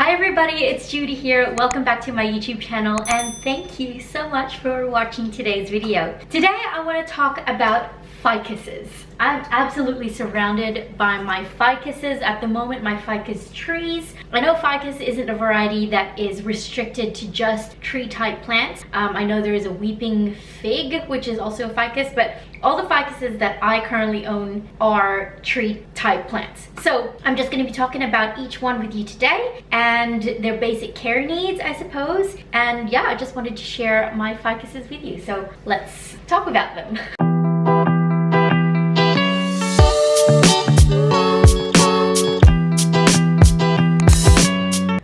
Hi everybody, it's Judy here. Welcome back to my YouTube channel and thank you so much for watching today's video. Today I want to talk about ficuses. I'm absolutely surrounded by my ficuses at the moment, my ficus trees. I know ficus isn't a variety that is restricted to just tree type plants. I know there is a weeping fig, which is also a ficus, but all the ficuses that I currently own are tree type plants. So I'm just going to be talking about each one with you today and their basic care needs, I suppose. And yeah, I just wanted to share my ficuses with you. So let's talk about them.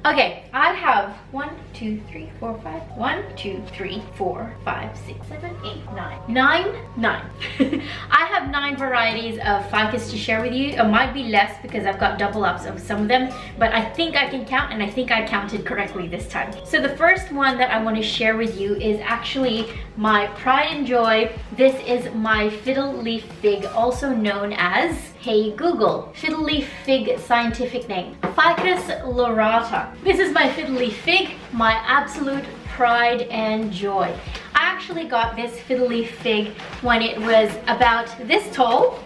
Okay, I have 1, 2, 3, 4, 5. 1, 2, 3, 4, 5, 6, 7, 8, 9. 9. I have 9 varieties of ficus to share with you. It might be less because I've got double ups of some of them, but I think I can count and I think I counted correctly this time. So the first one that I want to share with you is actually my pride and joy. This is my fiddle leaf fig, also known as, hey Google, fiddle leaf fig scientific name, Ficus Lyrata. This is my fiddle leaf fig, my absolute pride and joy. I actually got this fiddle leaf fig when it was about this tall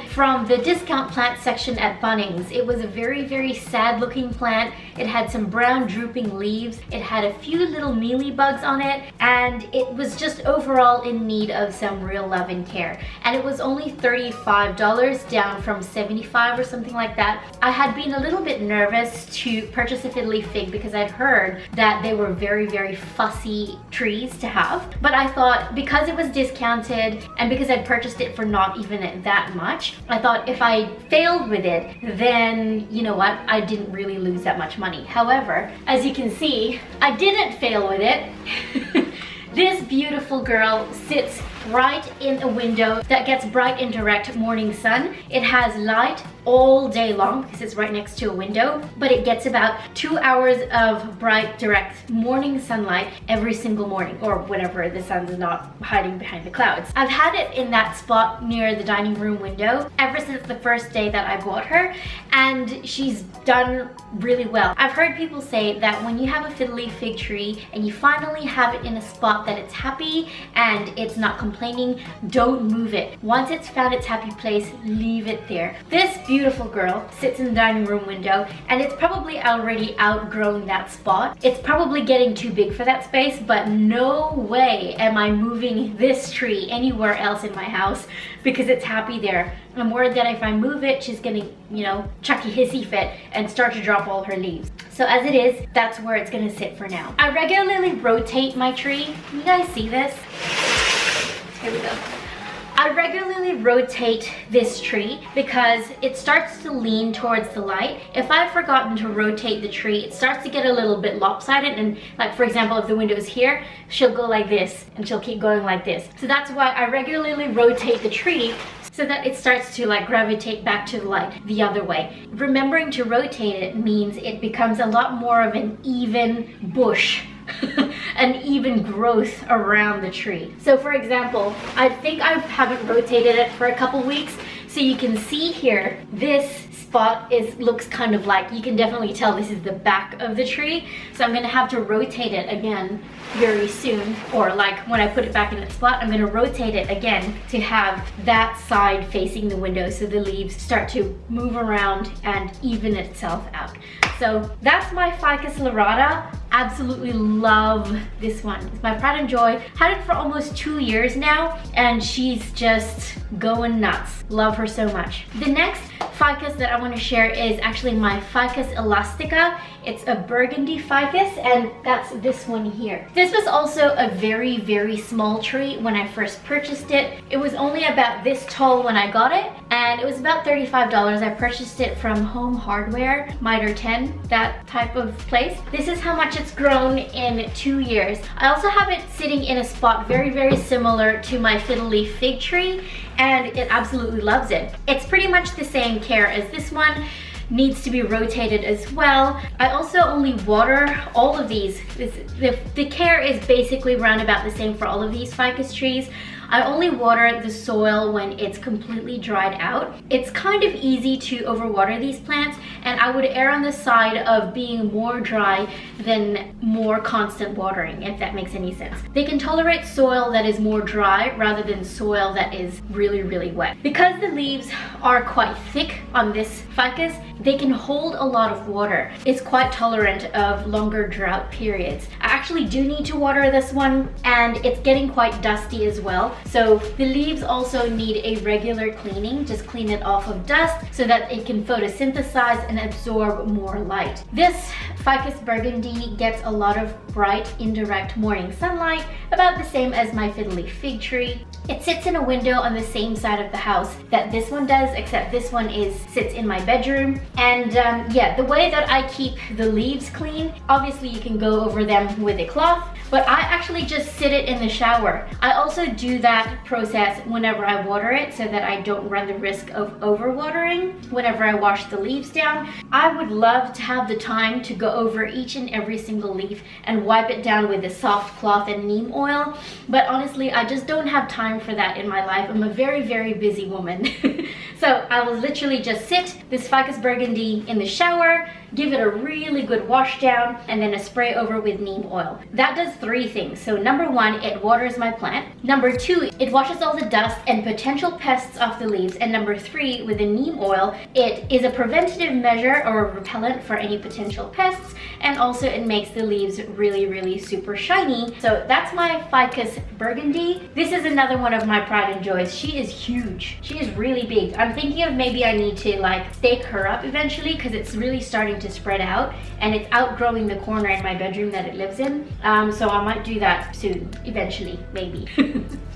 from the discount plant section at Bunnings. It was a very sad looking plant. It had some brown drooping leaves. It had a few little mealy bugs on it, and it was just overall in need of some real love and care. And it was only $35 down from $75 or something like that. I had been a little bit nervous to purchase a fiddle leaf fig because I'd heard that they were very fussy trees to have. But I thought because it was discounted and because I'd purchased it for not even that much, I thought if I failed with it, then you know what, I didn't really lose that much money. However, as you can see, I didn't fail with it. This beautiful girl sits right in a window that gets bright and direct morning sun. It has light all day long because it's right next to a window, but it gets about 2 hours of bright direct morning sunlight every single morning, or whenever the sun is not hiding behind the clouds. I've had it in that spot near the dining room window ever since the first day that I bought her, and she's done really well. I've heard people say that when you have a fiddle leaf fig tree and you finally have it in a spot that it's happy and it's not complaining, don't move it. Once it's found its happy place, leave it there. This beautiful girl sits in the dining room window and it's probably already outgrown that spot. It's probably getting too big for that space, but no way am I moving this tree anywhere else in my house because it's happy there. I'm worried that if I move it, she's gonna, you know, chucky hissy fit and start to drop all her leaves. So as it is, that's where it's gonna sit for now. I regularly rotate my tree. Can you guys see this? Here we go. I regularly rotate this tree because it starts to lean towards the light. If I've forgotten to rotate the tree, it starts to get a little bit lopsided, and like for example, if the window is here, she'll go like this and she'll keep going like this. So that's why I regularly rotate the tree so that it starts to like gravitate back to the light the other way. Remembering to rotate it means it becomes a lot more of an even bush. An even growth around the tree. So for example, I think I haven't rotated it for a couple weeks, so you can see here this spot looks kind of like, you can definitely tell this is the back of the tree, so I'm gonna have to rotate it again very soon, or like when I put it back in its spot, I'm gonna rotate it again to have that side facing the window so the leaves start to move around and even itself out. So that's my Ficus Lyrata. Absolutely love this one. It's my pride and joy. Had it for almost 2 years now and she's just going nuts. Love her so much. The next ficus that I want to share is actually my Ficus Elastica. It's a Burgundy ficus, and that's this one here. This was also a very small tree when I first purchased it. It was only about this tall when I got it, and it was about $35. I purchased it from Home Hardware, Mitre 10, that type of place. This is how much it's grown in 2 years. I also have it sitting in a spot very similar to my fiddle leaf fig tree, and it absolutely loves it. It's pretty much the same care as this one. Needs to be rotated as well. I also only water all of these. The care is basically around about the same for all of these ficus trees. I only water the soil when it's completely dried out. It's kind of easy to overwater these plants, and I would err on the side of being more dry than more constant watering, if that makes any sense. They can tolerate soil that is more dry rather than soil that is really, really wet. Because the leaves are quite thick on this ficus, they can hold a lot of water. It's quite tolerant of longer drought periods. I actually do need to water this one, and it's getting quite dusty as well. So the leaves also need a regular cleaning. Just clean it off of dust so that it can photosynthesize and absorb more light. This Ficus Burgundy gets a lot of bright indirect morning sunlight, about the same as my fiddly fig tree. It sits in a window on the same side of the house that this one does, except this one sits in my bedroom. And yeah, the way that I keep the leaves clean, obviously you can go over them with a cloth, but I actually just sit it in the shower. I also do that process whenever I water it so that I don't run the risk of overwatering whenever I wash the leaves down. I would love to have the time to go over each and every single leaf and wipe it down with a soft cloth and neem oil, but honestly I just don't have time for that in my life. I'm a very, very busy woman. So I will literally just sit this Ficus Burgundy in the shower, give it a really good wash down, and then a spray over with neem oil. That does 3 things. So number 1, it waters my plant. Number 2, it washes all the dust and potential pests off the leaves. And number 3, with the neem oil, it is a preventative measure or a repellent for any potential pests, and also it makes the leaves really, really super shiny. So that's my Ficus Burgundy. This is another one of my pride and joys. She is huge. She is really big. I'm thinking of maybe I need to like stake her up eventually, because it's really starting to spread out and it's outgrowing the corner in my bedroom that it lives in. So I might do that soon, eventually, maybe.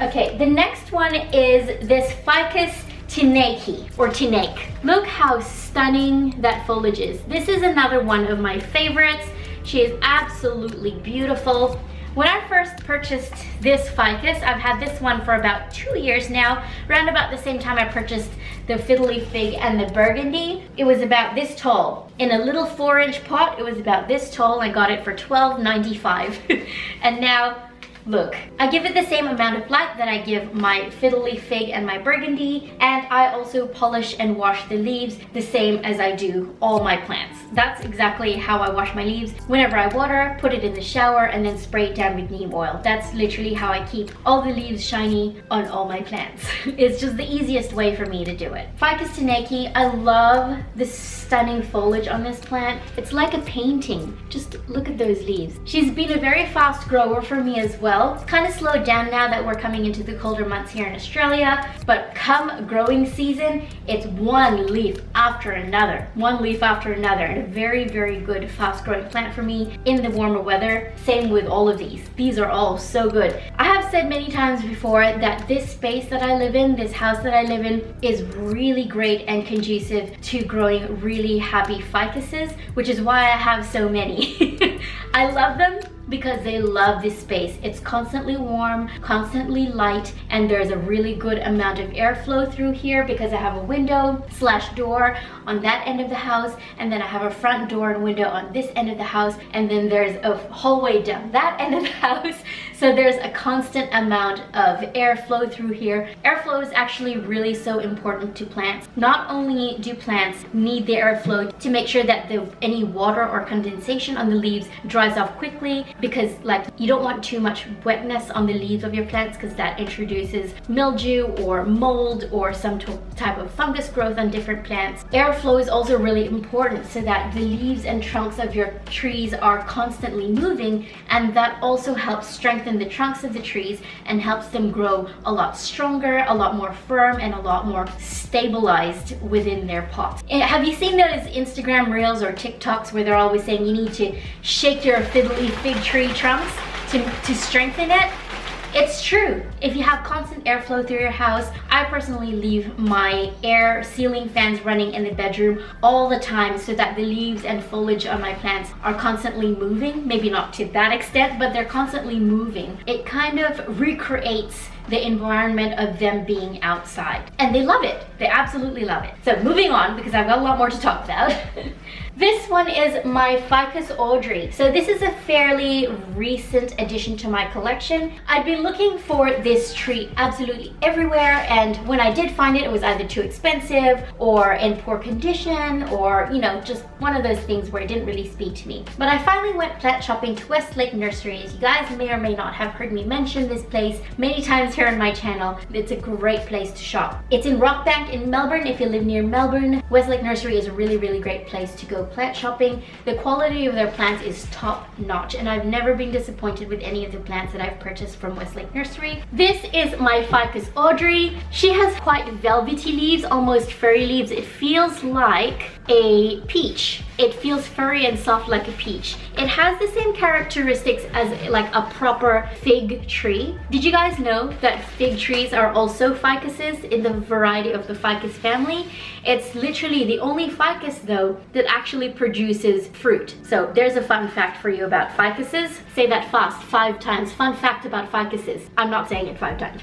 Okay, the next one is this Ficus Tineke or Tineke. Look how stunning that foliage is. This is another one of my favorites. She is absolutely beautiful. When I first purchased this ficus, I've had this one for about 2 years now, around about the same time I purchased the fiddly fig and the burgundy. It was about this tall. In a little 4-inch pot, it was about this tall. I got it for $12.95. And now, look, I give it the same amount of light that I give my fiddly fig and my burgundy, and I also polish and wash the leaves the same as I do all my plants. That's exactly how I wash my leaves. Whenever I water, put it in the shower, and then spray it down with neem oil. That's literally how I keep all the leaves shiny on all my plants. It's just the easiest way for me to do it. Ficus Tineke, I love the stunning foliage on this plant. It's like a painting. Just look at those leaves. She's been a very fast grower for me as well. It's kind of slowed down now that we're coming into the colder months here in Australia, but come growing season, it's one leaf after another, and a very, very good fast growing plant for me in the warmer weather. Same with all of these. These are all so good. I have said many times before that this space that I live in, this house that I live in, is really great and conducive to growing really happy ficuses, which is why I have so many. I love them because they love this space. It's constantly warm, constantly light, and there's a really good amount of airflow through here because I have a window / door on that end of the house, and then I have a front door and window on this end of the house, and then there's a hallway down that end of the house. So there's a constant amount of airflow through here. Airflow is actually really so important to plants. Not only do plants need the airflow to make sure that any water or condensation on the leaves dries off quickly, because like you don't want too much wetness on the leaves of your plants because that introduces mildew or mold or some type of fungus growth on different plants. Airflow is also really important so that the leaves and trunks of your trees are constantly moving, and that also helps strengthen the trunks of the trees and helps them grow a lot stronger, a lot more firm, and a lot more stabilized within their pots. Have you seen those Instagram reels or TikToks where they're always saying you need to shake your fiddly fig tree trunks to strengthen it? It's true. If you have constant airflow through your house, I personally leave my air ceiling fans running in the bedroom all the time so that the leaves and foliage on my plants are constantly moving. Maybe not to that extent, but they're constantly moving. It kind of recreates the environment of them being outside. And they love it. They absolutely love it. So moving on, because I've got a lot more to talk about. This one is my Ficus Audrey. So this is a fairly recent addition to my collection. I've been looking for this tree absolutely everywhere, and when I did find it, it was either too expensive or in poor condition, or you know, just one of those things where it didn't really speak to me. But I finally went plant shopping to Westlake Nurseries. You guys may or may not have heard me mention this place many times here on my channel. It's a great place to shop. It's in Rockbank in Melbourne. If you live near Melbourne, Westlake Nursery is a really, really great place to go plant shopping. The quality of their plants is top notch, and I've never been disappointed with any of the plants that I've purchased from Westlake Nursery. This is my Ficus Audrey. She has quite velvety leaves, almost furry leaves. It feels like a peach. It feels furry and soft like a peach. It has the same characteristics as like a proper fig tree. Did you guys know that fig trees are also ficuses in the variety of the ficus family? It's literally the only ficus though that actually produces fruit. So there's a fun fact for you about ficuses. Say that fast 5 times. Fun fact about ficuses. I'm not saying it 5 times.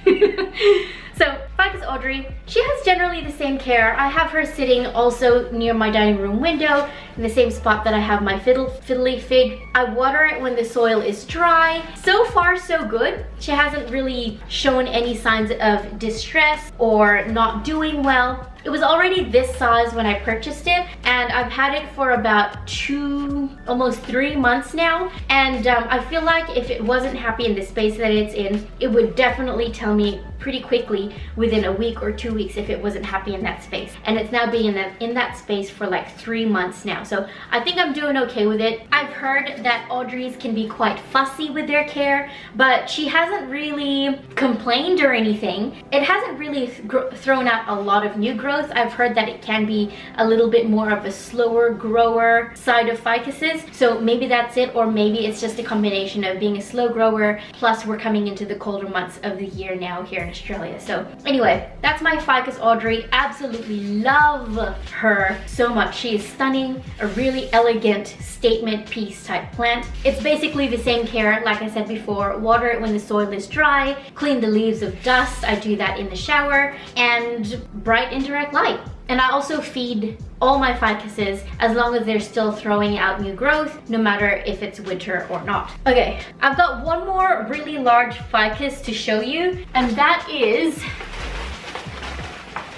So Ficus Audrey, she has generally the same care. I have her sitting also near my dining room window in the same spot that I have my fiddly fig. I water it when the soil is dry. So far so good. She hasn't really shown any signs of distress or not doing well. It was already this size when I purchased it, and I've had it for about 2, almost 3 months now. And I feel like if it wasn't happy in the space that it's in, it would definitely tell me pretty quickly within a week or 2 weeks if it wasn't happy in that space. And it's now been in that space for like 3 months now. So I think I'm doing okay with it. I've heard that Audreys can be quite fussy with their care, but she hasn't really complained or anything. It hasn't really thrown out a lot of new growth. I've heard that it can be a little bit more of a slower grower side of ficuses. So maybe that's it, or maybe it's just a combination of being a slow grower, plus we're coming into the colder months of the year now here in Australia. So anyway, that's my Ficus Audrey. Absolutely love her so much. She is stunning, a really elegant statement piece type plant. It's basically the same care, like I said before. Water it when the soil is dry, clean the leaves of dust. I do that in the shower, and bright indirect light. And I also feed all my ficuses as long as they're still throwing out new growth, no matter if it's winter or not. Okay, I've got one more really large ficus to show you, and that is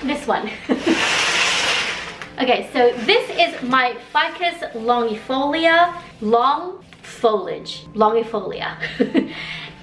this one. Okay, so this is my Ficus Longifolia, long foliage, Longifolia.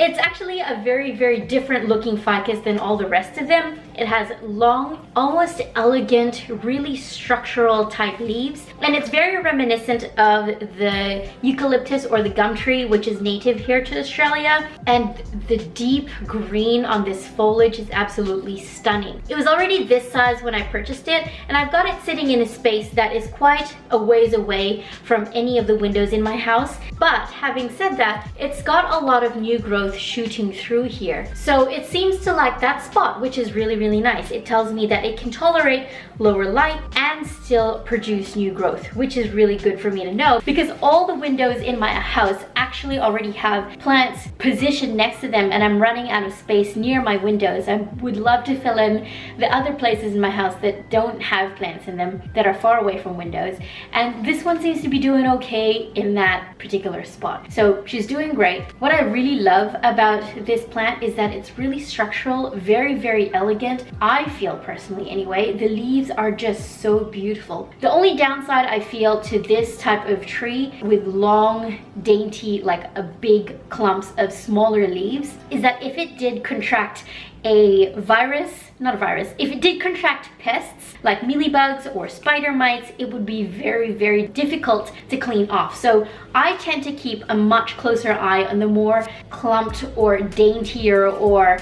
It's actually a very, very different looking ficus than all the rest of them. It has long, almost elegant, really structural type leaves. And it's very reminiscent of the eucalyptus or the gum tree, which is native here to Australia. And the deep green on this foliage is absolutely stunning. It was already this size when I purchased it, and I've got it sitting in a space that is quite a ways away from any of the windows in my house. But having said that, it's got a lot of new growth shooting through here. So it seems to like that spot, which is really, really nice. It tells me that it can tolerate lower light and still produce new growth, which is really good for me to know, because all the windows in my house actually already have plants positioned next to them, and I'm running out of space near my windows. I would love to fill in the other places in my house that don't have plants in them, that are far away from windows, and this one seems to be doing okay in that particular spot. So she's doing great. What I really love about this plant is that it's really structural, very, very elegant. I feel personally anyway, the leaves are just so beautiful. The only downside I feel to this type of tree with long, dainty, like a big clumps of smaller leaves, is that if it did contract a virus, not a virus, if it did contract pests like mealybugs or spider mites, it would be very, very difficult to clean off. So I tend to keep a much closer eye on the more clumped or daintier or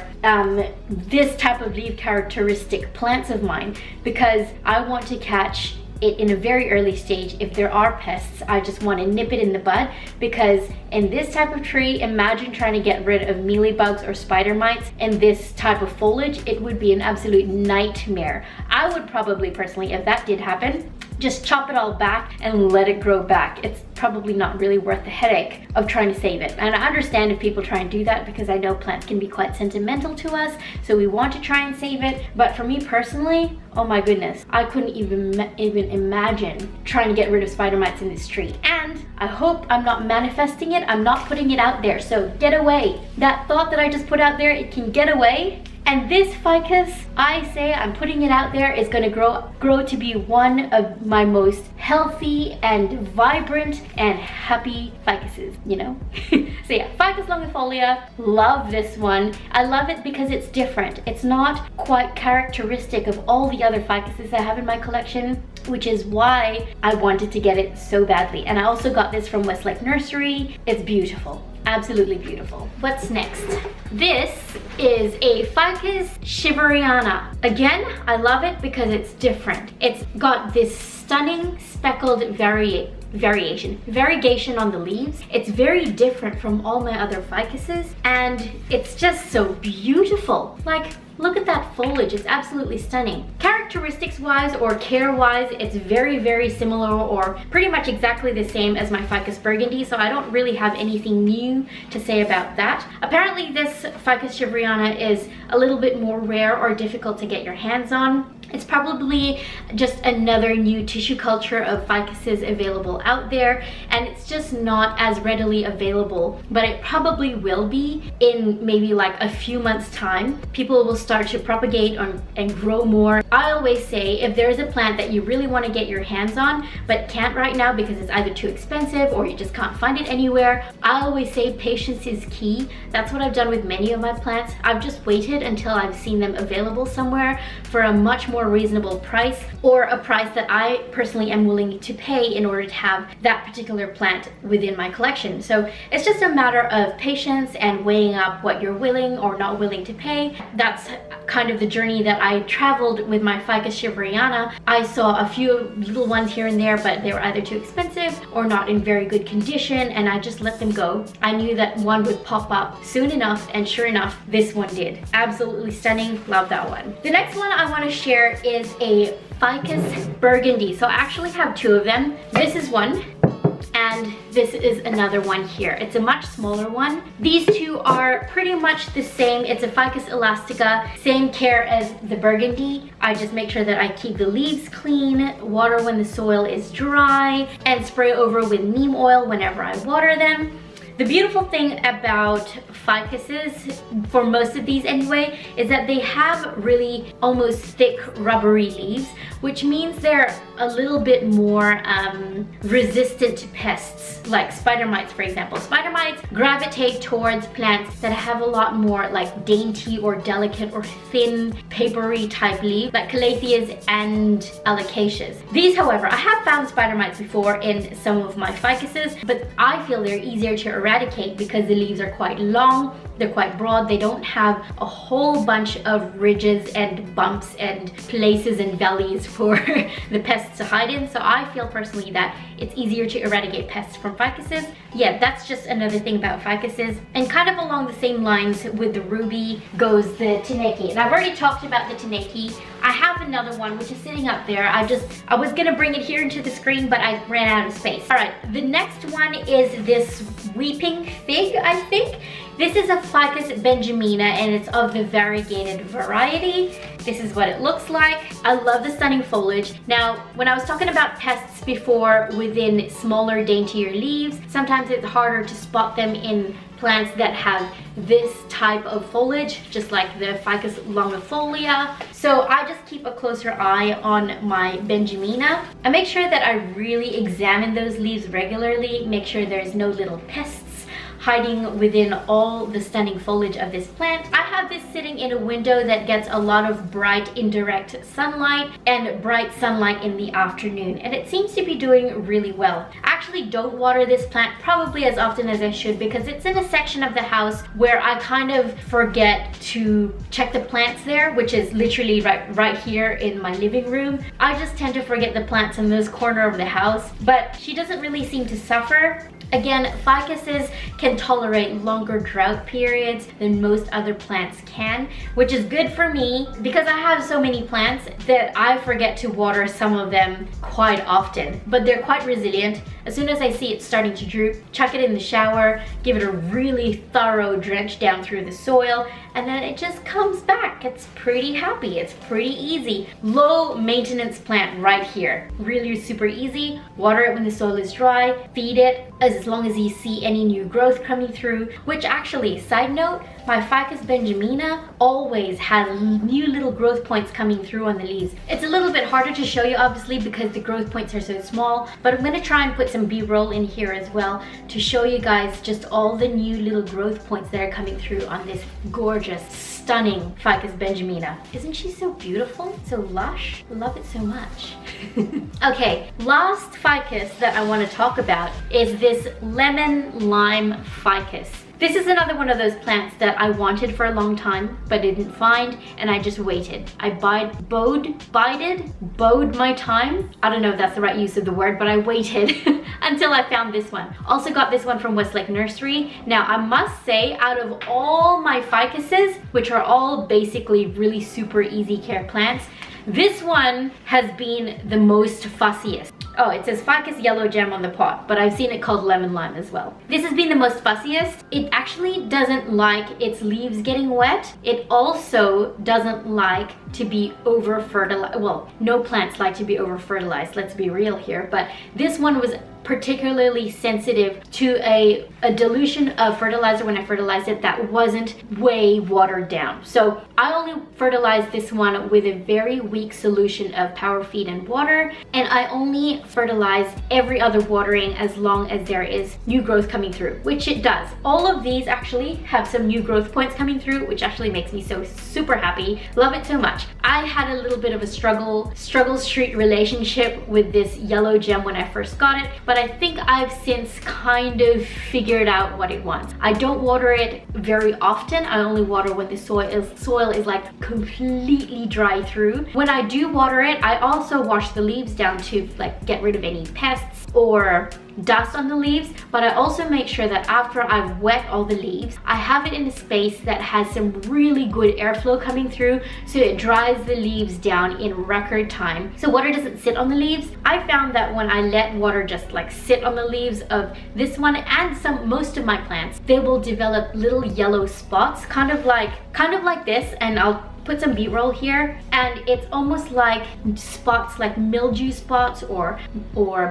this type of leaf characteristic plants of mine, because I want to catch it in a very early stage. If there are pests, I just want to nip it in the bud, because in this type of tree, imagine trying to get rid of mealybugs or spider mites in this type of foliage. It would be an absolute nightmare. I would probably personally, if that did happen, just chop it all back and let it grow back. It's probably not really worth the headache of trying to save it. And I understand if people try and do that, because I know plants can be quite sentimental to us, so we want to try and save it. But for me personally, oh my goodness, I couldn't even imagine trying to get rid of spider mites in this tree. And I hope I'm not manifesting it. I'm not putting it out there, so get away. That thought that I just put out there, it can get away. And this ficus, I say, I'm putting it out there, is gonna grow to be one of my most healthy and vibrant and happy ficuses, you know? So yeah, Ficus Longifolia, love this one. I love it because it's different. It's not quite characteristic of all the other ficuses I have in my collection, which is why I wanted to get it so badly. And I also got this from Westlake Nursery. It's beautiful. Absolutely beautiful. What's next? This is a Ficus Shivereana. Again, I love it because it's different. It's got this stunning speckled variegation on the leaves. It's very different from all my other ficuses, and it's just so beautiful. Like, look at that foliage, it's absolutely stunning. Characteristics wise or care wise, it's very, very similar or pretty much exactly the same as my Ficus Burgundy, so I don't really have anything new to say about that. Apparently this Ficus Shivereana is a little bit more rare or difficult to get your hands on. It's probably just another new tissue culture of ficuses available out there, and it's just not as readily available, but it probably will be in maybe like a few months time. People will start to propagate and grow more. I always say, if there's a plant that you really want to get your hands on but can't right now because it's either too expensive or you just can't find it anywhere, I always say patience is key. That's what I've done with many of my plants. I've just waited until I've seen them available somewhere for a much more reasonable price, or a price that I personally am willing to pay in order to have that particular plant within my collection. So it's just a matter of patience and weighing up what you're willing or not willing to pay. That's kind of the journey that I traveled with my Ficus Shivereana. I saw a few little ones here and there, but they were either too expensive or not in very good condition, and I just let them go. I knew that one would pop up soon enough, and sure enough, this one did. Absolutely stunning, love that one. The next one I want to share is a Ficus Burgundy. So I actually have two of them. This is one, and this is another one here. It's a much smaller one. These two are pretty much the same. It's a Ficus Elastica, same care as the Burgundy. I just make sure that I keep the leaves clean, water when the soil is dry, and spray over with neem oil whenever I water them. The beautiful thing about ficuses, for most of these anyway, is that they have really almost thick rubbery leaves, which means they're a little bit more resistant to pests, like spider mites, for example. Spider mites gravitate towards plants that have a lot more like dainty or delicate or thin, papery type leaves, like calatheas and alocasias. These, however, I have found spider mites before in some of my ficuses, but I feel they're easier to eradicate because the leaves are quite long, they're quite broad, they don't have a whole bunch of ridges and bumps and places and valleys for the pests to hide in. So I feel personally that it's easier to eradicate pests from ficuses. Yeah, that's just another thing about ficuses. And kind of along the same lines with the Ruby goes the Tineke. And I've already talked about the Tineke. I have another one which is sitting up there. I was gonna bring it here into the screen, but I ran out of space. All right, the next one is this weeping fig, I think. This is a Ficus Benjamina, and it's of the variegated variety. This is what it looks like. I love the stunning foliage. Now, when I was talking about pests before within smaller, daintier leaves, sometimes it's harder to spot them in plants that have this type of foliage, just like the Ficus Longifolia. So I just keep a closer eye on my Benjamina. I make sure that I really examine those leaves regularly, make sure there's no little pests hiding within all the stunning foliage of this plant. I have this sitting in a window that gets a lot of bright indirect sunlight and bright sunlight in the afternoon, and it seems to be doing really well. I actually don't water this plant probably as often as I should because it's in a section of the house where I kind of forget to check the plants there, which is literally right here in my living room. I just tend to forget the plants in this corner of the house, but she doesn't really seem to suffer. Again, ficuses can tolerate longer drought periods than most other plants can, which is good for me because I have so many plants that I forget to water some of them quite often, but they're quite resilient. As soon as I see it starting to droop, chuck it in the shower, give it a really thorough drench down through the soil, and then it just comes back. It's pretty happy. It's pretty easy. Low maintenance plant right here. Really super easy. Water it when the soil is dry, feed it as long as you see any new growth coming through, which actually, side note, my Ficus Benjamina always has new little growth points coming through on the leaves. It's a little bit harder to show you obviously because the growth points are so small, but I'm gonna try and put some B-roll in here as well to show you guys just all the new little growth points that are coming through on this gorgeous, stunning Ficus Benjamina. Isn't she so beautiful? So lush? Love it so much. Okay, last ficus that I want to talk about is this lemon lime ficus. This is another one of those plants that I wanted for a long time, but didn't find, and I just waited. I bode my time. I don't know if that's the right use of the word, but I waited until I found this one. Also got this one from Westlake Nursery. Now, I must say, out of all my ficuses, which are all basically really super easy care plants, this one has been the most fussiest. Oh, it says Ficus yellow gem on the pot, but I've seen it called lemon lime as well. This has been the most fussiest. It actually doesn't like its leaves getting wet. It also doesn't like to be over fertilized. Well, no plants like to be over fertilized, let's be real here, but this one was particularly sensitive to a dilution of fertilizer when I fertilized it that wasn't way watered down. So I only fertilized this one with a very weak solution of power feed and water, and I only fertilize every other watering as long as there is new growth coming through, which it does. All of these actually have some new growth points coming through, which actually makes me so super happy. Love it so much. I had a little bit of a struggle street relationship with this yellow gem when I first got it, but I think I've since kind of figured out what it wants. I don't water it very often. I only water when the soil is like completely dry through. When I do water it, I also wash the leaves down to like get rid of any pests or dust on the leaves, but I also make sure that after I've wet all the leaves, I have it in a space that has some really good airflow coming through so it dries the leaves down in record time. So water doesn't sit on the leaves. I found that when I let water just like sit on the leaves of this one and most of my plants, they will develop little yellow spots, kind of like this, and I'll put some B-roll here, and it's almost like spots, like mildew spots or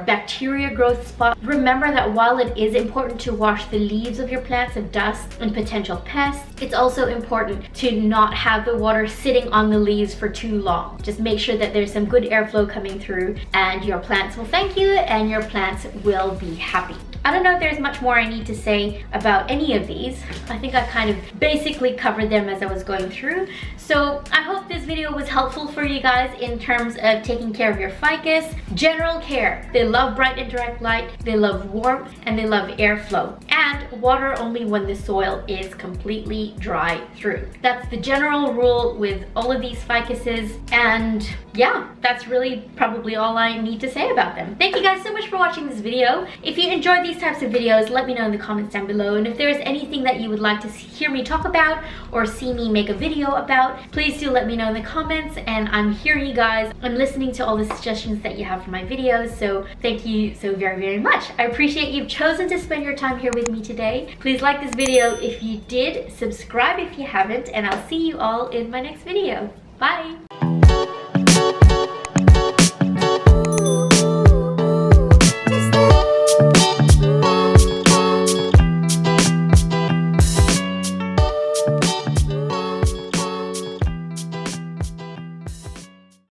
bacteria growth spots. Remember that while it is important to wash the leaves of your plants of dust and potential pests, it's also important to not have the water sitting on the leaves for too long. Just make sure that there's some good airflow coming through, and your plants will thank you and your plants will be happy. I don't know if there's much more I need to say about any of these. I think I kind of basically covered them as I was going through. So I hope this video was helpful for you guys in terms of taking care of your ficus. General care. They love bright and direct light, they love warmth, and they love airflow. And water only when the soil is completely dry through. That's the general rule with all of these ficuses. And yeah, that's really probably all I need to say about them. Thank you guys so much for watching this video. If you enjoyed these types of videos, let me know in the comments down below. And if there's anything that you would like to hear me talk about or see me make a video about, please do let me know in the comments. And I'm hearing you guys. I'm listening to all the suggestions that you have for my videos. So thank you so very, very much. I appreciate you've chosen to spend your time here with me today. Please like this video if you did, subscribe if you haven't, and I'll see you all in my next video. Bye!